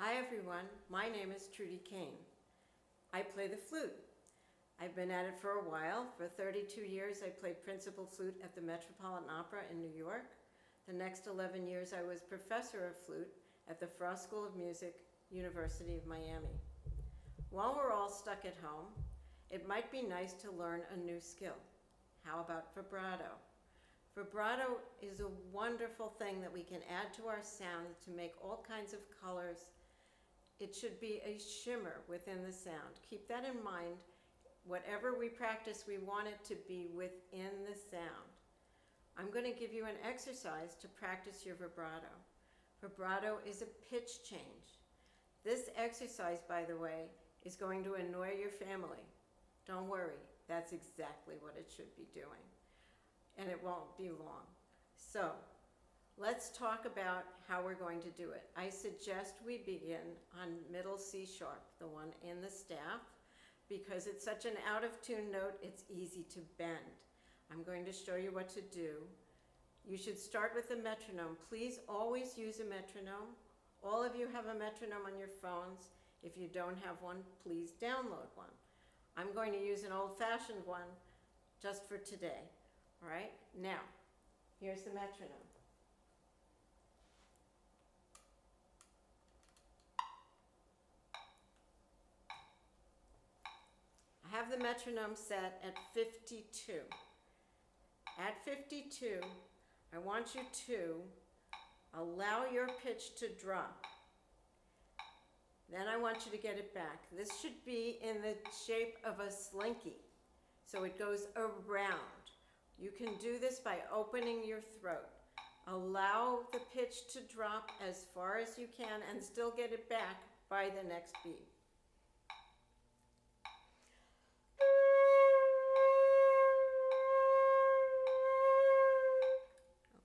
Hi everyone, my name is Trudy Kane. I play the flute. I've been at it for a while. For 32 years I played principal flute at the Metropolitan Opera in New York. The next 11 years I was professor of flute at the Frost School of Music, University of Miami. While we're all stuck at home, it might be nice to learn a new skill. How about vibrato? Vibrato is a wonderful thing that we can add to our sound to make all kinds of colors. It should be a shimmer within the sound. Keep that in mind. Whatever we practice, we want it to be within the sound. I'm going to give you an exercise to practice your vibrato. Vibrato is a pitch change. This exercise, by the way, is going to annoy your family. Don't worry, that's exactly what it should be doing. And it won't be long. So, let's talk about how we're going to do it. I suggest we begin on middle C sharp, the one in the staff, because it's such an out of tune note, it's easy to bend. I'm going to show you what to do. You should start with the metronome. Please always use a metronome. All of you have a metronome on your phones. If you don't have one, please download one. I'm going to use an old-fashioned one just for today. All right, now, here's the metronome. I have the metronome set at 52. At 52, I want you to allow your pitch to drop. Then I want you to get it back. This should be in the shape of a slinky, so it goes around. You can do this by opening your throat. Allow the pitch to drop as far as you can and still get it back by the next beat.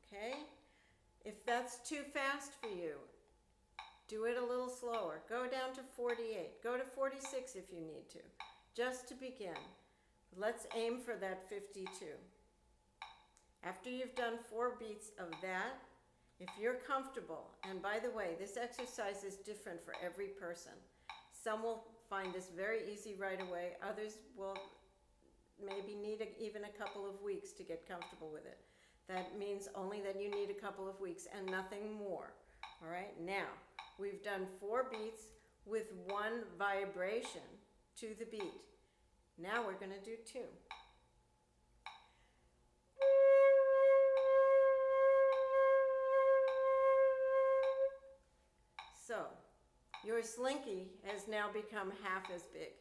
Okay? If that's too fast for you, do it a little slower. Go down to 48. Go to 46 if you need to, just to begin. Let's aim for that 52. After you've done 4 beats of that, if you're comfortable, and by the way, this exercise is different for every person. Some will find this very easy right away. Others will maybe need even a couple of weeks to get comfortable with it. That means only that you need a couple of weeks and nothing more. All right, now we've done 4 beats with 1 vibration to the beat. Now we're going to do 2. So, your slinky has now become half as big.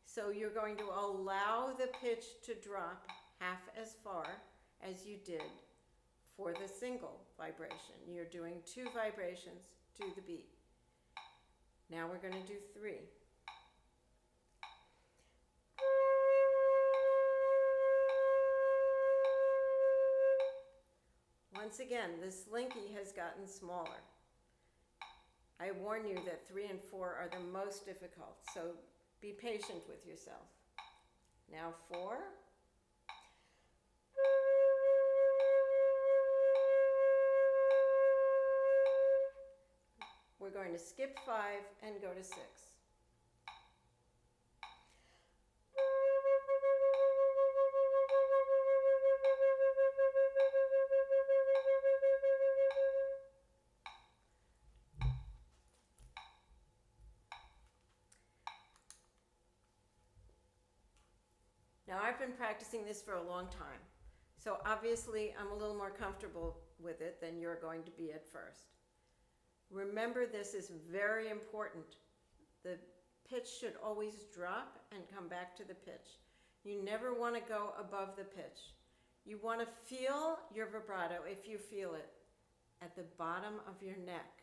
So you're going to allow the pitch to drop half as far as you did for the single vibration. You're doing 2 vibrations to the beat. Now we're going to do 3. Once again, the slinky has gotten smaller. I warn you that 3 and 4 are the most difficult, so be patient with yourself. Now 4. We're going to skip 5 and go to 6. Now I've been practicing this for a long time, so obviously I'm a little more comfortable with it than you're going to be at first. Remember, this is very important. The pitch should always drop and come back to the pitch. You never want to go above the pitch. You want to feel your vibrato, if you feel it, at the bottom of your neck.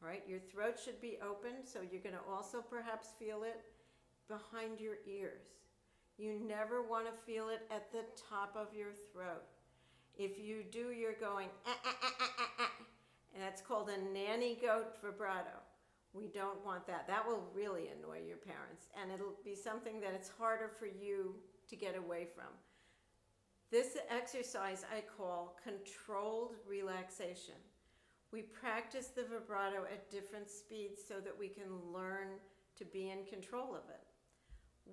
All right, your throat should be open, so you're going to also perhaps feel it behind your ears. You never want to feel it at the top of your throat. If you do, you're going, and that's called a nanny goat vibrato. We don't want that. That will really annoy your parents, and it'll be something that it's harder for you to get away from. This exercise I call controlled relaxation. We practice the vibrato at different speeds so that we can learn to be in control of it.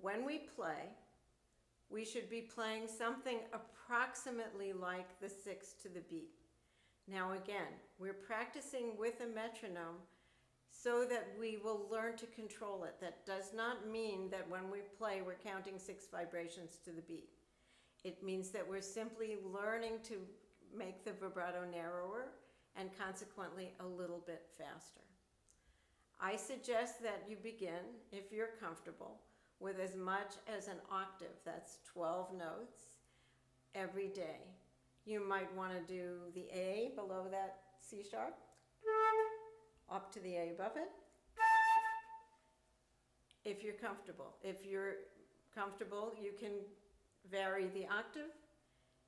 When we play, we should be playing something approximately like the 6 to the beat. Now again, we're practicing with a metronome so that we will learn to control it. That does not mean that when we play, we're counting 6 vibrations to the beat. It means that we're simply learning to make the vibrato narrower and consequently a little bit faster. I suggest that you begin, if you're comfortable, with as much as an octave, that's 12 notes, every day. You might want to do the A below that C sharp, up to the A above it, if you're comfortable. If you're comfortable, you can vary the octave.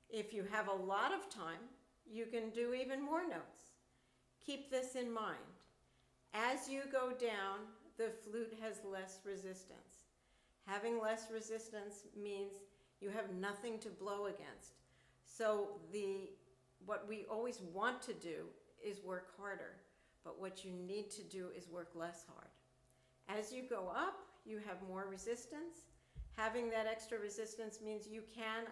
If you have a lot of time, you can do even more notes. Keep this in mind. As you go down, the flute has less resistance. Having less resistance means you have nothing to blow against. So what we always want to do is work harder, but what you need to do is work less hard. As you go up, you have more resistance. Having that extra resistance means you can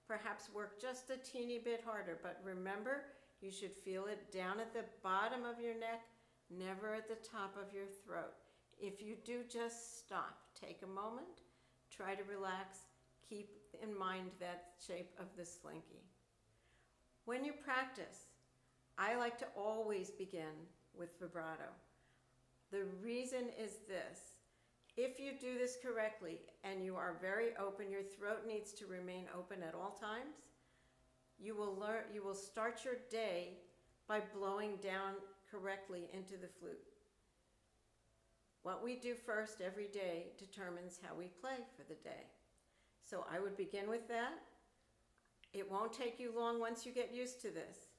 perhaps work just a teeny bit harder, but remember, you should feel it down at the bottom of your neck, never at the top of your throat. If you do, just stop. Take a moment, try to relax, keep in mind that shape of the slinky. When you practice, I like to always begin with vibrato. The reason is this. If you do this correctly and you are very open, your throat needs to remain open at all times, you will start your day by blowing down correctly into the flute. What we do first every day determines how we play for the day. So I would begin with that. It won't take you long once you get used to this.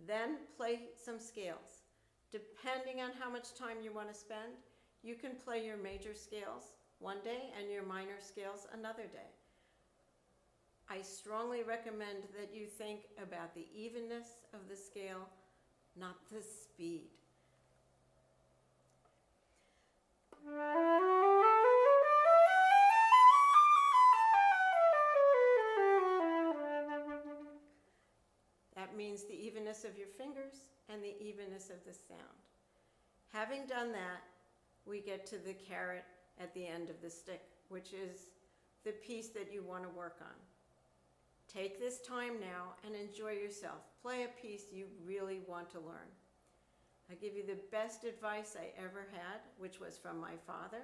Then play some scales. Depending on how much time you want to spend, you can play your major scales one day and your minor scales another day. I strongly recommend that you think about the evenness of the scale, not the speed. That means the evenness of your fingers and the evenness of the sound. Having done that, we get to the carrot at the end of the stick, which is the piece that you want to work on. Take this time now and enjoy yourself. Play a piece you really want to learn. I give you the best advice I ever had, which was from my father.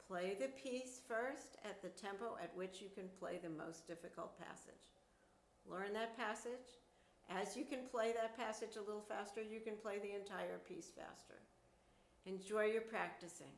Play the piece first at the tempo at which you can play the most difficult passage. Learn that passage. As you can play that passage a little faster, you can play the entire piece faster. Enjoy your practicing.